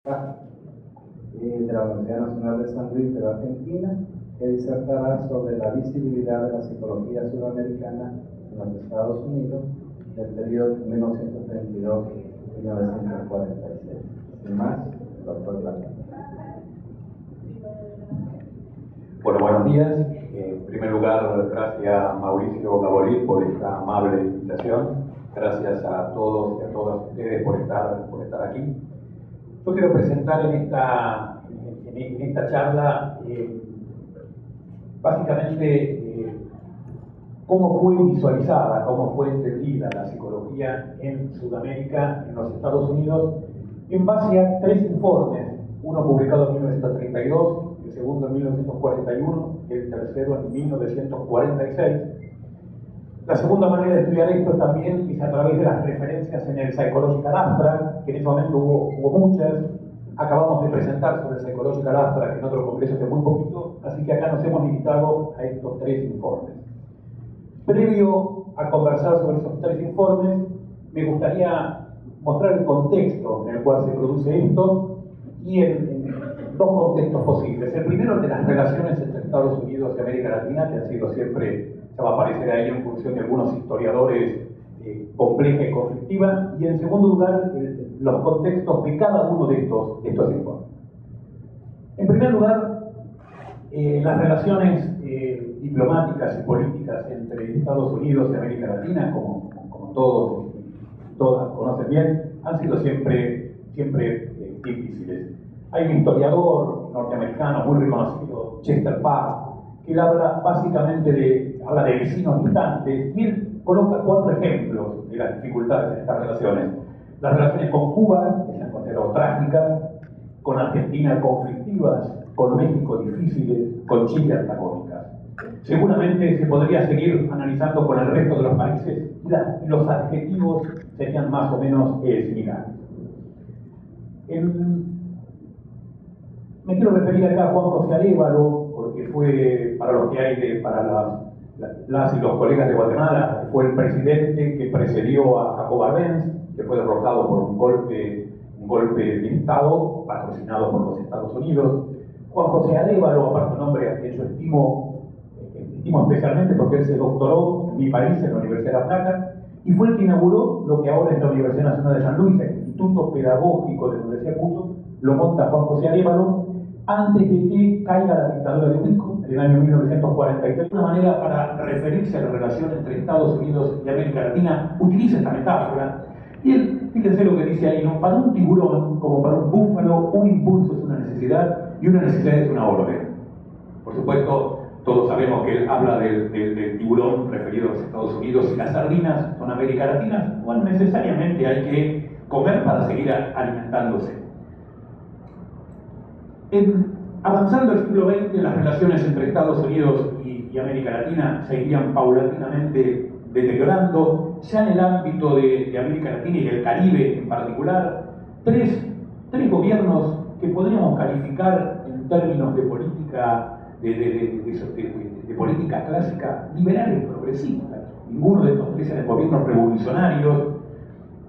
de la Universidad Nacional de San Luis de la Argentina, que disertará sobre la visibilidad de la psicología sudamericana en los Estados Unidos del periodo 1932-1946. Sin más, doctor Plata. Bueno, buenos días. En primer lugar, gracias Mauricio Gabolí por esta amable invitación. Gracias a todos y a todas ustedes por estar aquí. Yo quiero presentar en esta charla básicamente cómo fue visualizada, cómo fue entendida la psicología en Sudamérica, en los Estados Unidos, en base a tres informes, uno publicado en 1932, el segundo en 1941 y el tercero en 1946. La segunda manera de estudiar esto también es a través de las referencias en el Psychological Abstract, que en ese momento hubo muchas. Acabamos de presentar sobre el Psychological Abstract en otro congreso hace muy poquito, así que acá nos hemos limitado a estos tres informes. Previo a conversar sobre esos tres informes, me gustaría mostrar el contexto en el cual se produce esto y en dos contextos posibles. El primero, el de las relaciones entre Estados Unidos y América Latina, que han sido siempre, ya va a aparecer ahí en función de algunos historiadores, compleja y conflictiva, y en segundo lugar, los contextos de cada uno de estos informes. En primer lugar, las relaciones diplomáticas y políticas entre Estados Unidos y América Latina, como todos y todas conocen bien, han sido siempre difíciles. Hay un historiador norteamericano muy reconocido, Chester Park, que él habla básicamente habla de vecinos distantes, y él coloca cuatro ejemplos de las dificultades en estas relaciones. Las relaciones con Cuba, que se han considerado trágicas, con Argentina conflictivas, con México difíciles, con Chile antagónicas. Seguramente se podría seguir analizando con el resto de los países y los adjetivos serían más o menos similares. Me quiero referir acá a Juan José Arévalo, porque fue, para los que hay, para las y los colegas de Guatemala, fue el presidente que precedió a Jacob Arbenz, que fue derrocado por un golpe de Estado patrocinado por los Estados Unidos. Juan José Arévalo, aparte un hombre a quien yo estimo especialmente porque él se doctoró en mi país, en la Universidad de La Plata, y fue el que inauguró lo que ahora es la Universidad Nacional de San Luis, el Instituto Pedagógico de la Universidad de Cuyo, lo monta Juan José Arévalo, antes de que caiga la dictadura de Huico, en el año 1943. Una manera para referirse a la relación entre Estados Unidos y América Latina, utiliza esta metáfora, y él, fíjense lo que dice ahí, ¿no? Para un tiburón, como para un búfalo, un impulso es una necesidad, y una necesidad es una orden. Por supuesto, todos sabemos que él habla del tiburón referido a los Estados Unidos, y las sardinas son América Latina. Bueno, necesariamente hay que comer para seguir alimentándose. Avanzando el siglo XX, las relaciones entre Estados Unidos y América Latina se irían paulatinamente deteriorando. Ya en el ámbito de América Latina y del Caribe en particular, tres gobiernos que podríamos calificar en términos de política política clásica, liberales progresistas. Ninguno de estos tres eran gobiernos revolucionarios.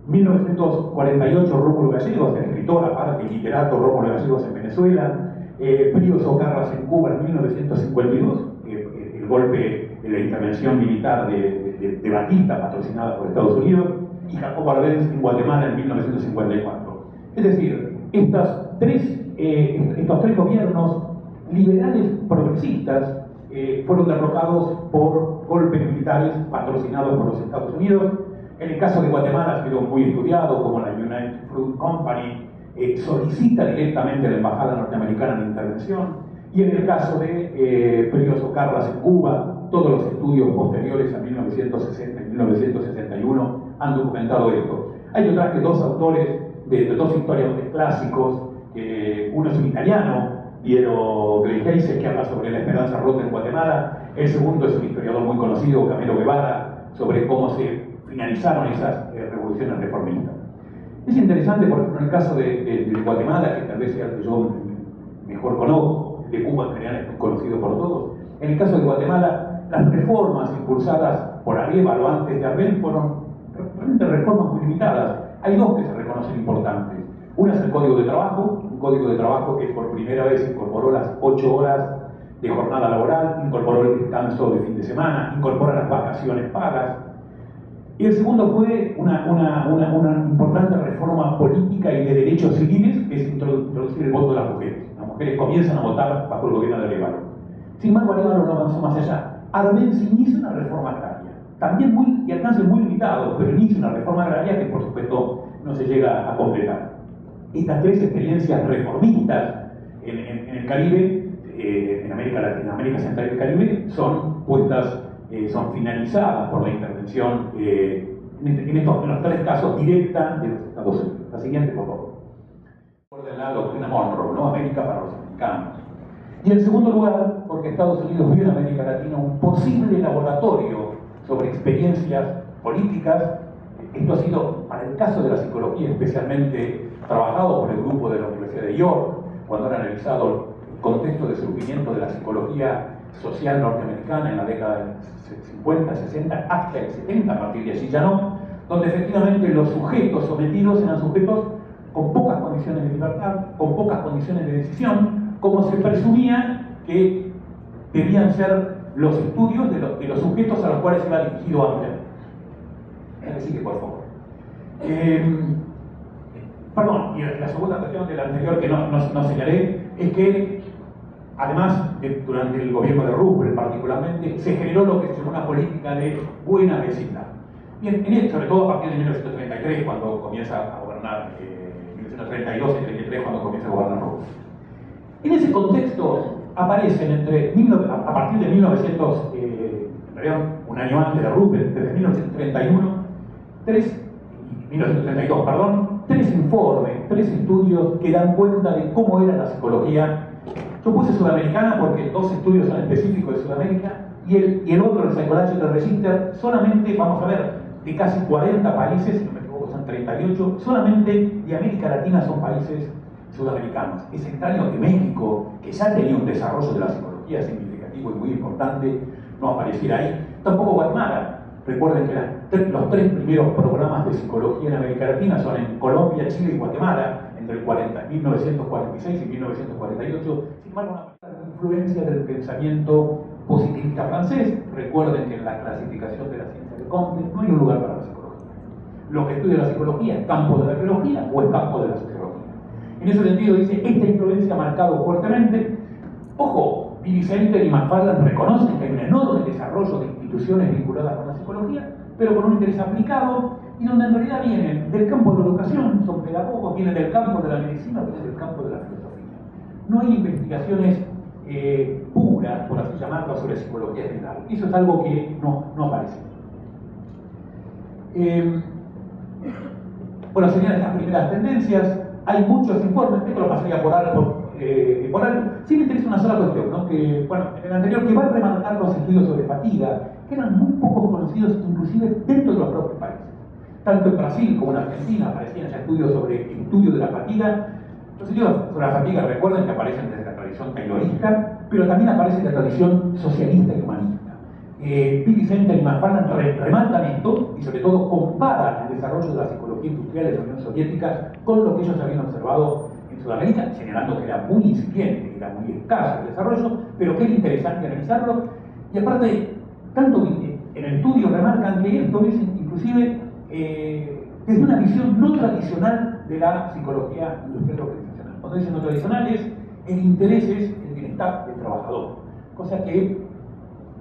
1948, Rómulo Gallegos, el escritor, aparte literato Rómulo Gallegos en Venezuela. Pío Socarrás en Cuba en 1952, el golpe de la intervención militar de Batista, patrocinada por Estados Unidos, y Jacob Arbenz en Guatemala en 1954. Es decir, estos tres gobiernos liberales progresistas fueron derrocados por golpes militares patrocinados por los Estados Unidos. En el caso de Guatemala ha sido muy estudiado, como la United Fruit Company solicita directamente a la embajada norteamericana la intervención, y en el caso de Pío Socarrás en Cuba, todos los estudios posteriores a 1960 y 1961 han documentado esto. Hay otras que dos autores de dos historiadores clásicos, uno es un italiano, Piero Gleijeise, que habla sobre la esperanza rota en Guatemala. El segundo es un historiador muy conocido, Camilo Guevara, sobre cómo se finalizaron esas revoluciones reformistas. Es interesante, por ejemplo, en el caso de Guatemala, que tal vez sea el que yo mejor conozco, de Cuba en general es muy conocido por todos. En el caso de Guatemala, las reformas impulsadas por Arévalo antes de Arbenz fueron realmente reformas muy limitadas. Hay dos que se reconocen importantes. Una es el Código de Trabajo, un Código de Trabajo que por primera vez incorporó las 8 horas de jornada laboral, incorporó el descanso de fin de semana, incorpora las vacaciones pagas. Y el segundo fue una importante reforma política y de derechos civiles, que es introducir el voto de las mujeres. Las mujeres comienzan a votar bajo el gobierno de Arévalo. Sin embargo, Arévalo no avanzó más allá. Arbenz inicia una reforma agraria, también de alcance muy limitado, pero inicia una reforma agraria que por supuesto no se llega a completar. Estas tres experiencias reformistas en el Caribe, en América Latina, América Central y el Caribe, son finalizadas por la intervención, en los tres casos, directa de los Estados Unidos. La siguiente, por favor. Recuerden la doctrina Monroe, ¿no? América para los americanos. Y en segundo lugar, porque Estados Unidos vio en América Latina un posible laboratorio sobre experiencias políticas. Esto ha sido, para el caso de la psicología, especialmente trabajado por el grupo de la Universidad de York, cuando han analizado el contexto de surgimiento de la psicología social norteamericana en la década del 50, 60, hasta el 70, a partir de allí ya no, donde efectivamente los sujetos sometidos eran sujetos con pocas condiciones de libertad, con pocas condiciones de decisión, como se presumía que debían ser los estudios de los sujetos a los cuales iba dirigido Amler. Así que, por favor. Perdón, y la segunda cuestión de la anterior que no señalé es que, además, durante el gobierno de Roosevelt particularmente, se generó lo que se llamó una política de buena vecindad. Bien, sobre todo a partir de 1933, cuando comienza a gobernar, 1932 y 1933, cuando comienza a gobernar Roosevelt. En ese contexto aparecen a partir de 1900, en realidad un año antes de Roosevelt, desde 1932, tres informes, tres estudios que dan cuenta de cómo era la psicología. Yo puse sudamericana porque dos estudios son específicos de Sudamérica y el otro, el Psychological Register, solamente, vamos a ver, de casi 40 países, si no me equivoco son 38, solamente de América Latina son países sudamericanos. Es extraño que México, que ya tenía un desarrollo de la psicología significativo y muy importante, no apareciera ahí. Tampoco Guatemala. Recuerden que los tres primeros programas de psicología en América Latina son en Colombia, Chile y Guatemala, entre 1946 y 1948. Sin embargo, una influencia del pensamiento positivista francés. Recuerden que en la clasificación de la ciencia de Comte no hay un lugar para la psicología. Lo que estudia la psicología es campo de la biología o es campo de la sociología. En ese sentido dice, esta influencia ha marcado fuertemente. Ojo, Bibi Center y McFarland reconocen que hay un enorme desarrollo de instituciones vinculadas con la psicología, pero con un interés aplicado y donde en realidad vienen del campo de la educación, son pedagogos, vienen del campo de la medicina, vienen del campo de la filosofía. No hay investigaciones puras, por así llamarlo, sobre psicología general. Eso es algo que no aparece. Bueno, serían estas primeras tendencias. Hay muchos informes, esto lo pasaría por algo. Sí me interesa una sola cuestión, ¿no? Que, bueno, en el anterior, que va a remarcar los estudios sobre fatiga, que eran muy poco conocidos inclusive dentro de los propios países. Tanto en Brasil como en Argentina aparecían ya estudios sobre estudio de la fatiga. Los estudios sobre la fatiga, recuerden que aparecen desde la tradición taylorista, pero también aparece en la tradición socialista y humanista. Bibi Center y McFarland remarcan esto y sobre todo comparan el desarrollo de la psicología industrial en la Unión Soviética con lo que ellos habían observado en Sudamérica, señalando que era muy incipiente, era muy escaso el desarrollo, pero que era interesante analizarlo. Y aparte, tanto en el estudio remarcan que esto es inclusive desde una visión no tradicional de la psicología industrial organizacional. Cuando dicen no tradicional es el interés es el bienestar del trabajador, cosa que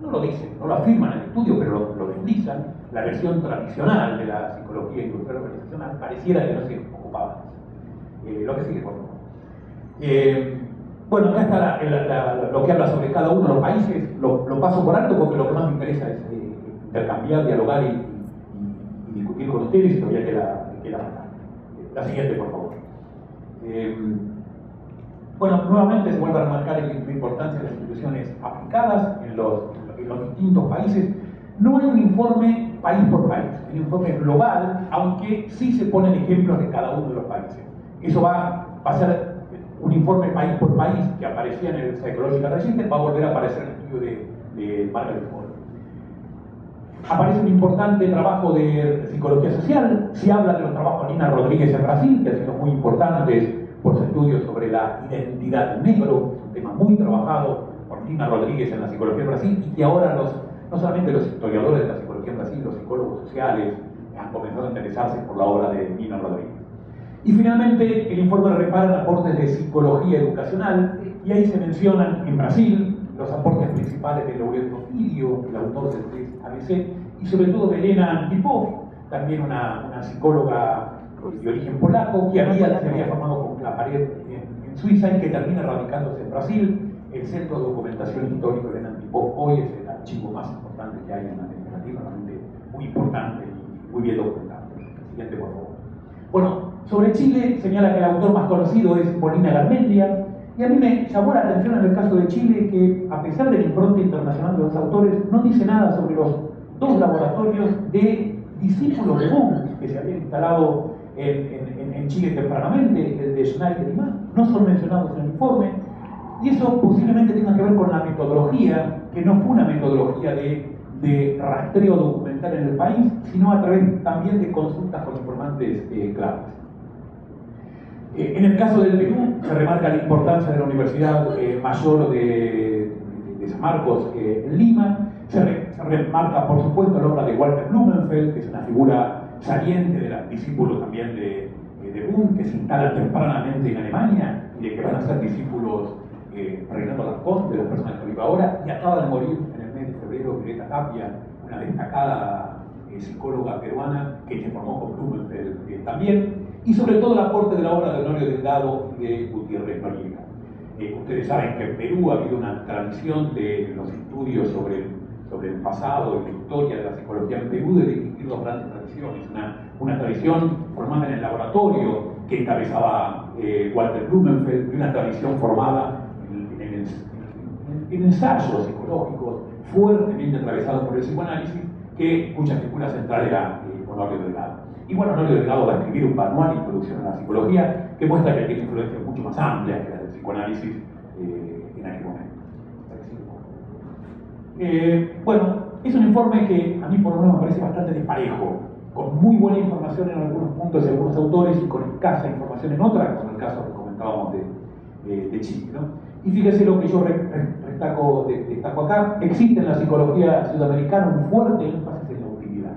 no lo dicen, no lo afirman en el estudio, pero lo deslizan. La versión tradicional de la psicología industrial organizacional pareciera que no se ocupaba de eso. Lo que sigue, por favor. Bueno, acá está lo que habla sobre cada uno de los países. Lo paso por alto porque lo que más me interesa es intercambiar, dialogar y discutir con ustedes, y todavía queda bastante. La siguiente, por favor. Bueno, nuevamente se vuelve a remarcar la importancia de las instituciones aplicadas en los distintos países. No hay un informe país por país, hay un informe global, aunque sí se ponen ejemplos de cada uno de los países. Eso va a ser un informe país por país que aparecía en el Psychological Register, va a volver a aparecer en el estudio de Margaret Ford. Aparece un importante trabajo de psicología social. Se habla de los trabajos de Nina Rodríguez en Brasil, que han sido muy importantes por su estudio sobre la identidad del negro, es un tema muy trabajado por Nina Rodríguez en la psicología en Brasil, y que ahora no solamente los historiadores de la psicología en Brasil, los psicólogos sociales, han comenzado a interesarse por la obra de Nina Rodríguez. Y finalmente, el informe repara aportes de psicología educacional, y ahí se mencionan en Brasil los aportes principales de Loreto Fidio, el autor del test ABC, y sobre todo de Elena Antipov, también una psicóloga de origen polaco, que se había formado con Claparet en Suiza y que termina radicándose en Brasil. El Centro de Documentación Histórica de Elena Antipov hoy es el archivo más importante que hay en América Latina, realmente muy importante y muy bien documentado. Siguiente, por favor. Bueno, sobre Chile señala que el autor más conocido es Molina Garmendia, y a mí me llamó la atención en el caso de Chile que, a pesar de la impronta internacional de los autores, no dice nada sobre los dos laboratorios de discípulos de Boom que se habían instalado en Chile tempranamente, el de Schneider y Mann. No son mencionados en el informe, y eso posiblemente tenga que ver con la metodología, que no fue una metodología de rastreo documental en el país, sino a través también de consultas con informantes claves. En el caso del Perú, se remarca la importancia de la Universidad Mayor de San Marcos en Lima. Se remarca, por supuesto, la obra de Walter Blumenfeld, que es una figura saliente de los discípulos también de Boom, que se instalan tempranamente en Alemania y de que van a ser discípulos Reinaldo Alarcón, de las personas que vive ahora, y acaba de morir en el mes de febrero Violeta Tapia, una destacada psicóloga peruana que se formó con Blumenfeld también, y sobre todo el aporte de la obra de Honorio Delgado y de Gutiérrez Noriega. Ustedes saben que en Perú ha habido una tradición de los estudios sobre el pasado y la historia de la psicología en Perú, de distinguir dos grandes tradiciones. Una tradición formada en el laboratorio que encabezaba Walter Blumenfeld, y una tradición formada en ensayos psicológicos fuertemente atravesados por el psicoanálisis, cuya figura central era Honorio Delgado. Y bueno, Honorio Delgado va a escribir un manual de introducción a la psicología que muestra que tiene influencias mucho más amplias que las del psicoanálisis en aquel momento. Bueno, es un informe que a mí por lo menos me parece bastante desparejo, con muy buena información en algunos puntos de algunos autores y con escasa información en otras, como el caso que comentábamos de Chile, ¿no? Y fíjese lo que yo destaco acá: existe en la psicología sudamericana un fuerte énfasis en la utilidad.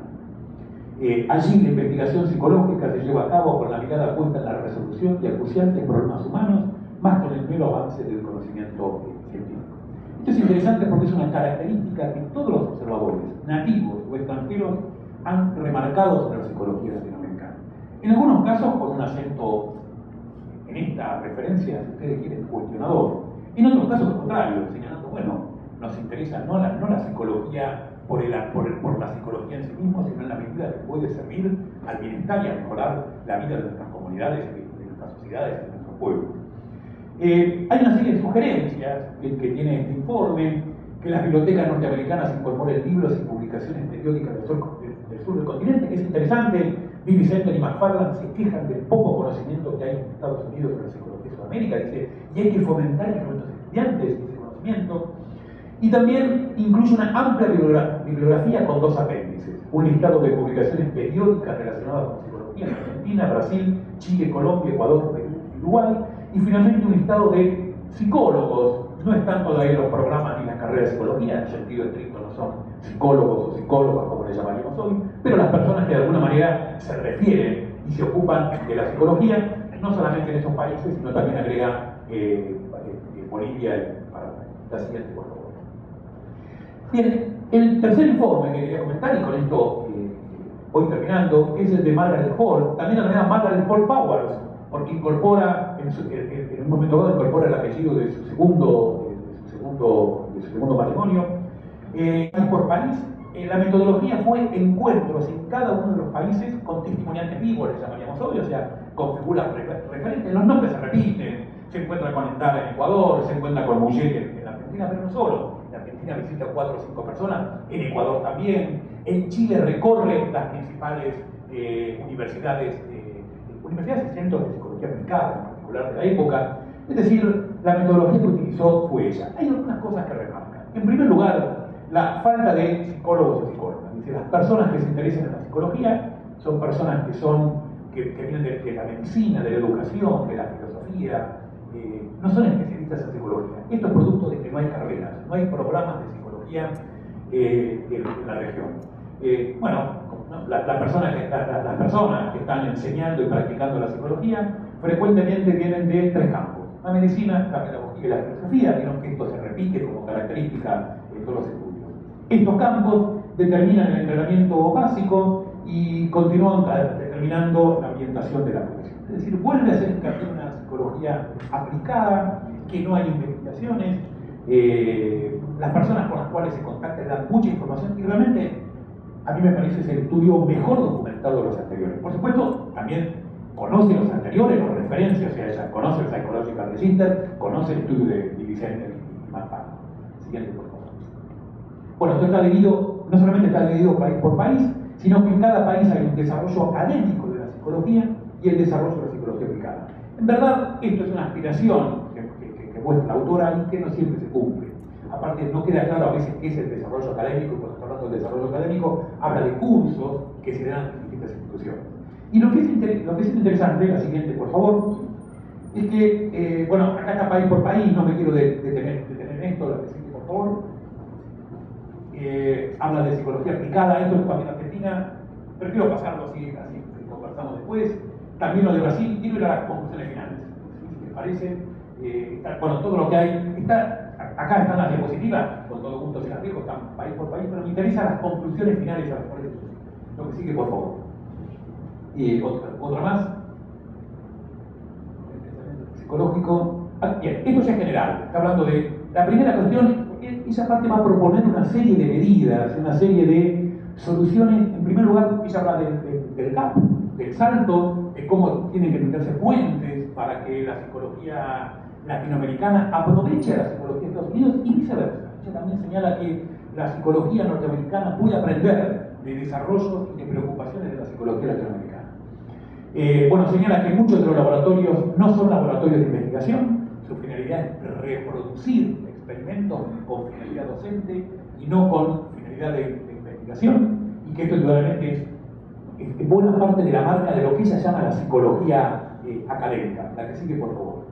Allí la investigación psicológica se lleva a cabo con la mirada puesta en la resolución de acuciantes problemas humanos, más que en el mero avance del conocimiento científico. Esto es interesante porque es una característica que todos los observadores, nativos o extranjeros, han remarcado sobre la psicología latinoamericana. En algunos casos con un acento, en esta referencia, si ustedes quieren, cuestionador. En otros casos, al contrario, señalando, bueno, nos interesa no la psicología por la psicología en sí misma, sino en la medida que puede servir al bienestar y a mejorar la vida de nuestras comunidades, de nuestras sociedades, de nuestros pueblos. Hay una serie de sugerencias que tiene este informe: que las bibliotecas norteamericanas incorporen libros y publicaciones periódicas del sur del continente, que es interesante. Bill Center y McFarland se quejan del poco conocimiento que hay en Estados Unidos sobre la psicología de Sudamérica, dice, y hay que fomentar en nuestros estudiantes ese conocimiento. Y también incluye una amplia bibliografía con dos apéndices: un listado de publicaciones periódicas relacionadas con psicología en Argentina, Brasil, Chile, Colombia, Ecuador, Perú y Uruguay, y finalmente un listado de psicólogos. No están todavía los programas ni las carreras de psicología, en sentido estricto no son psicólogos o psicólogas como les llamaríamos hoy, pero las personas que de alguna manera se refieren y se ocupan de la psicología, no solamente en esos países, sino también agrega Bolivia y Paraguay. La siguiente, por favor. Bien, el tercer informe que quería comentar, y con esto voy terminando, es el de Margaret Hall, también la Margaret Hall Powers, porque incorpora, en un momento dado, incorpora el apellido de su segundo matrimonio. Por país, la metodología fue encuentros en cada uno de los países con testimoniantes vivos, les llamaríamos hoy, o sea, con figuras referentes. Los nombres se repiten: se encuentra con Endara en Ecuador, se encuentra con Muget en la Argentina, pero no solo. En Argentina visita 4 o 5 personas, en Ecuador también. En Chile recorre las principales universidades y centros de psicología aplicada, en particular de la época. Es decir, la metodología que utilizó fue ella. Hay algunas cosas que remarcan. En primer lugar, la falta de psicólogos o psicólogas. Es decir, las personas que se interesan en la psicología son personas que vienen de la medicina, de la educación, de la filosofía, no son especialistas en psicología. Esto es producto de que no hay carreras, no hay programas de psicología en la región. Bueno, ¿no? Las personas que están enseñando y practicando la psicología frecuentemente vienen de tres campos: la medicina, la pedagogía y la filosofía. Vieron que esto se repite como característica en todos los estudios. Estos campos determinan el entrenamiento básico y continúan determinando la orientación de la profesión. Es decir, vuelve a ser hincapié una psicología aplicada, que no hay investigaciones, las personas con las cuales se contacta dan mucha información y realmente a mí me parece es el estudio mejor documentado de los anteriores. Por supuesto, también conoce los anteriores, los referencias, o sea, ella conoce el Psychological Register, conoce el estudio de Vicente y Manfano. Siguiente, por favor. Bueno, esto está dividido, no solamente está dividido país por país, sino que en cada país hay un desarrollo académico de la psicología y el desarrollo de la psicología aplicada. En verdad, esto es una aspiración que muestra la autora y que no siempre se cumple. Aparte, no queda claro a veces qué es el desarrollo académico, y cuando está hablando del desarrollo académico, habla de cursos que se dan en distintas instituciones. Y lo que es interesante, la siguiente, por favor, es que, bueno, acá está país por país, no me quiero detener en esto, la siguiente, por favor. Habla de psicología aplicada, esto es también Argentina, prefiero pasarlo así conversamos después. También lo de Brasil, quiero ir a las conclusiones finales, si les parece. Bueno, todo lo que hay, acá están las diapositivas, con todo gusto se las dejo, están país por país, pero me interesan las conclusiones finales a las cuales lo que sigue, por favor. Otra más. Psicológico. Bien, esto ya es general, está hablando de la primera cuestión. Esa parte va a proponer una serie de medidas, una serie de soluciones. En primer lugar, ella habla del gap, del salto, de cómo tienen que meterse puentes para que la psicología latinoamericana aproveche a la psicología de Estados Unidos y viceversa. Ella también señala que la psicología norteamericana puede aprender de desarrollos y de preocupaciones de la psicología latinoamericana. Bueno, señala que muchos de los laboratorios no son laboratorios de investigación, su finalidad es reproducir experimentos con finalidad docente y no con finalidad de investigación, y que esto indudablemente es buena parte de la marca de lo que ella llama la psicología académica. La que sigue, por favor.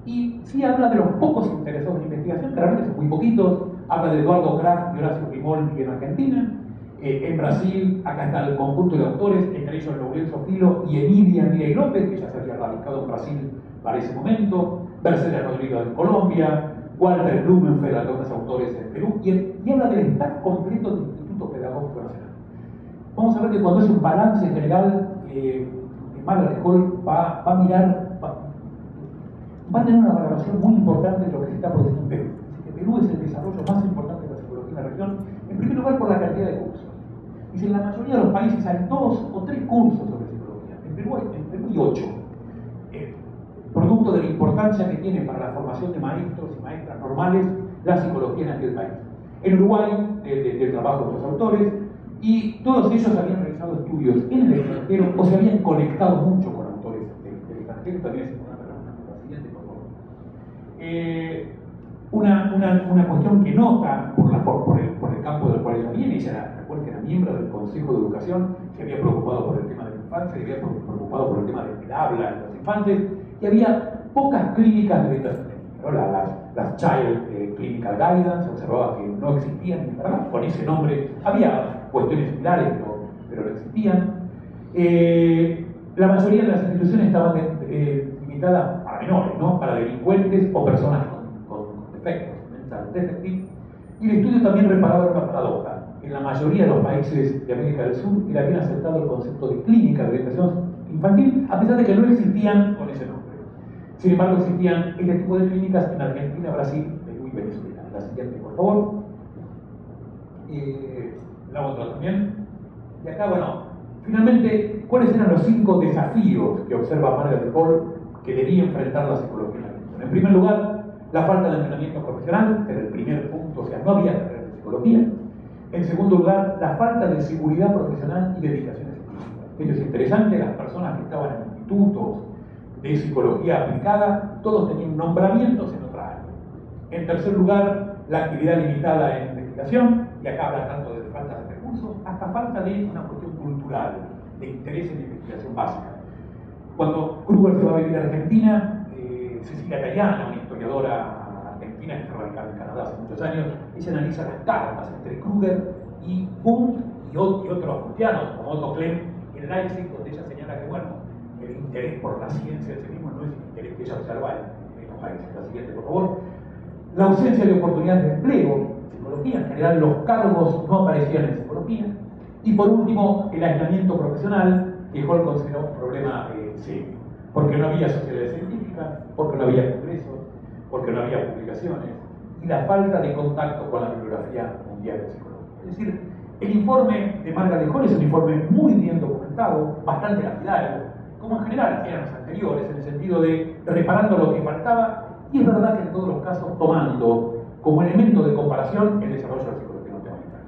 Y sí habla de los pocos interesados en investigación, que realmente son muy poquitos. Habla de Eduardo Kraft y Horacio Rimol en Argentina. En Brasil, acá está el conjunto de autores, entre ellos Lourenço Filo y Emilia Mireille López, que ya se había radicado en Brasil para ese momento. Mercedes Rodríguez en Colombia, Walter Blumenfeld, algunos autores en Perú, y habla del staff completo del Instituto Pedagógico Nacional. Vamos a ver que cuando es un balance general, Margaret Hall va a mirar, va a tener una valoración muy importante de lo que se está produciendo en Perú. Dice que Perú es el desarrollo más importante de la psicología en la región, en primer lugar por la cantidad de cursos. Dice, en la mayoría de los países hay 2 o 3 cursos sobre psicología. En Perú hay 8. Producto de la importancia que tiene para la formación de maestros y maestras normales la psicología en aquel país. En Uruguay, del trabajo de los autores, y todos ellos habían realizado estudios en el extranjero o se habían conectado mucho con autores del extranjero. También es una pregunta. La siguiente, por favor. Una cuestión que nota por el campo del cual ella viene. Ella era miembro del Consejo de Educación, se había preocupado por el tema de la infancia, se había preocupado por el tema del habla en los infantes, y había pocas clínicas de orientación de niños, ¿no? Las Child Clinical Guidance, se observaba que no existían, en verdad, con ese nombre. Había cuestiones similares, pero no existían. La mayoría de las instituciones estaban limitadas para menores, ¿no? Para delincuentes o personas con defectos, mental defective. Y el estudio también reparaba una paradoja. En la mayoría de los países de América del Sur era bien aceptado el concepto de clínica de orientación infantil, a pesar de que no existían con ese nombre. Sin embargo, existían este tipo de clínicas en Argentina, Brasil, Perú y Venezuela. La siguiente, por favor. La otra también. Y acá, bueno, finalmente, ¿cuáles eran los 5 desafíos que observa Margaret Hall que debía enfrentar la psicología en la región? En primer lugar, la falta de entrenamiento profesional, que era el primer punto, o sea, no había carrera de psicología. En segundo lugar, la falta de seguridad profesional y dedicación científica. Esto es interesante, las personas que estaban en institutos de psicología aplicada, todos tenían nombramientos en otra área. En tercer lugar, la actividad limitada en investigación, y acá habla tanto de falta de recursos, hasta falta de una cuestión cultural, de interés en la investigación básica. Cuando Kruger se va a vivir a Argentina, Cecilia Cayana, una historiadora argentina que está radicada en Canadá hace muchos años, ella analiza las cartas entre Kruger y Kuhn y otros funtianos, como Otto Klemm en Leipzig, donde ella señala que, bueno, el interés por la ciencia en sí mismo no es el interés que ella observa en los países. La siguiente, por favor. La ausencia de oportunidades de empleo en psicología, en general los cargos no aparecían en psicología. Y por último, el aislamiento profesional, que Hall consideró un problema serio, porque no había sociedades científicas, porque no había congresos, porque no había publicaciones, y la falta de contacto con la bibliografía mundial de psicología. Es decir, el informe de Margaret Hall es un informe muy bien documentado, bastante lapidario, como en general eran los anteriores, en el sentido de reparando lo que faltaba, y es verdad que en todos los casos tomando como elemento de comparación el desarrollo de la psicología norteamericana.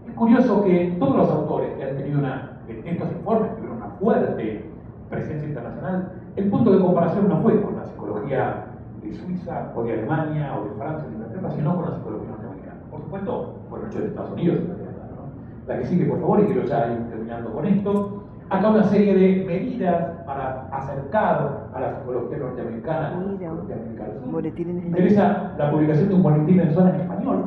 Es curioso que todos los autores que han tenido estos informes tuvieron una fuerte presencia internacional, el punto de comparación no fue con la psicología de Suiza o de Alemania o de Francia o de Inglaterra, sino con la psicología norteamericana. Por supuesto, por el hecho de Estados Unidos, ¿no? La que sigue, por favor, y quiero ya ir terminando con esto. Acá una serie de medidas para acercar a la psicología norteamericana. Me interesa la publicación de un boletín mensual en español.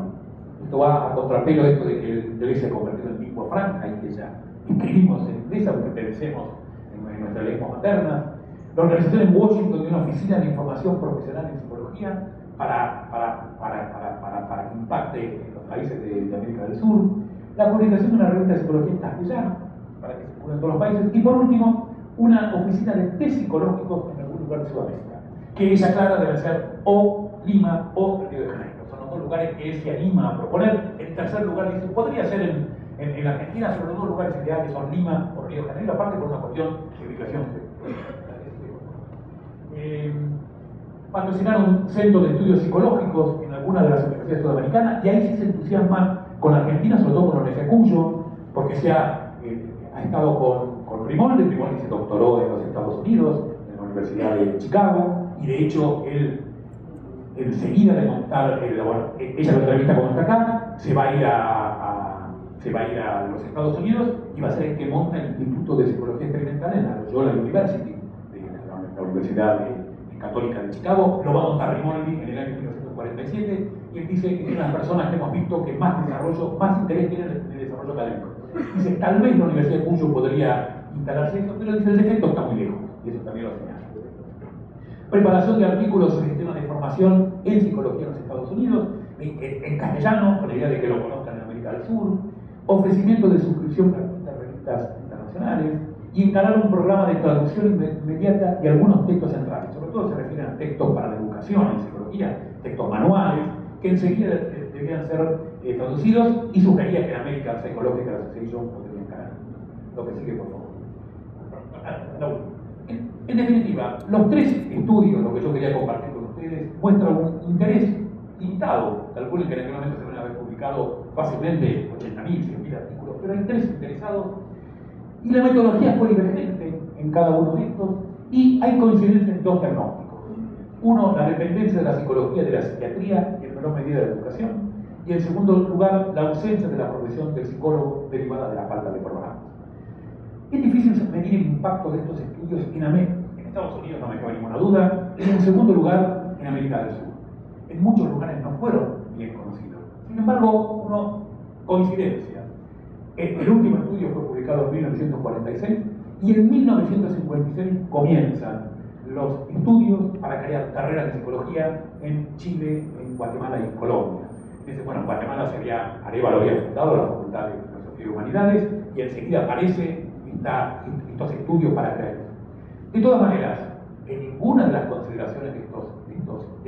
Esto va a contrapelo de esto de que el inglés se ha convertido en lengua franca y que ya escribimos en inglés, aunque pensemos en nuestras lenguas maternas. La organización en Washington de una oficina de información profesional en psicología para que impacte en los países de América del Sur. La publicación de una revista de psicología en castellano para que se publique en todos los países. Y por último, una oficina de test psicológicos en algún lugar de Sudamérica, que ella aclara debe ser o Lima o Río de Janeiro. Son los dos lugares que él se anima a proponer. En tercer lugar dice, podría ser en Argentina, pero los dos lugares ideales son Lima o Río de Janeiro, aparte por una cuestión de ubicación. Patrocinaron un centro de estudios psicológicos en algunas de las universidades sudamericanas, y ahí sí se entusiasma con Argentina, sobre todo con la Universidad de Cuyo, porque ha estado con Grimaldi. Grimaldi se doctoró en los Estados Unidos, en la Universidad de Chicago, y de hecho él enseguida de montar, ella lo entrevista como está acá, se va a ir a los Estados Unidos y va a ser el que monta el Instituto de Psicología Experimental en la Loyola University, la Universidad Católica de Chicago. Lo va a montar Grimaldi en el año 1947, y él dice que es una de las personas que hemos visto que más interés tiene en el desarrollo académico. Dice, tal vez la Universidad de Cuyo podría instalarse eso, pero dice, el defecto está muy lejos, y eso también lo señala. Preparación de artículos y sistemas de formación en psicología en los Estados Unidos, en castellano, con la idea de que lo conozcan en América del Sur. Ofrecimiento de suscripción gratuita a revistas internacionales, y encarar un programa de traducción inmediata de algunos textos centrales. Sobre todo se refieren a textos para la educación en psicología, textos manuales, que enseguida debían ser traducidos, y sugería que en American Psychological Association podría encarar. Lo que sigue, por favor. En definitiva, los tres estudios, lo que yo quería compartir con ustedes, muestran un interés limitado. Calculen que en aquel momento se van a haber publicado fácilmente 80.000, 100.000 artículos, pero hay tres interesados. Y la metodología fue divergente en cada uno de estos, y hay coincidencia en dos diagnósticos. Uno, la dependencia de la psicología de la psiquiatría y en menor medida de la educación. Y en segundo lugar, la ausencia de la profesión del psicólogo derivada de la falta de programas. Es difícil medir el impacto de estos estudios en Estados Unidos, no me cabe ninguna duda, y en segundo lugar, en América del Sur. En muchos lugares no fueron bien conocidos. Sin embargo, coincidencia. El último estudio fue publicado en 1946, y en 1956 comienzan los estudios para crear carreras de psicología en Chile, en Guatemala y en Colombia. Dice, bueno, en Guatemala Arévalo había fundado la Facultad de Filosofía y Humanidades, y enseguida aparece estos estudios para crear. De todas maneras, en ninguna de las consideraciones de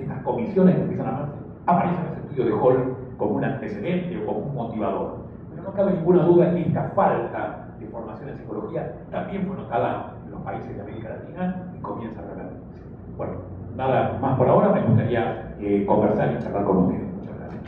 estas comisiones que empiezan a armarse aparecen los estudios de Hall como un antecedente o como un motivador. Pero no cabe ninguna duda que esta falta de formación en psicología también fue notada en los países de América Latina y comienza a revertirse. Bueno, nada más por ahora, me gustaría conversar y charlar con ustedes. Muchas gracias.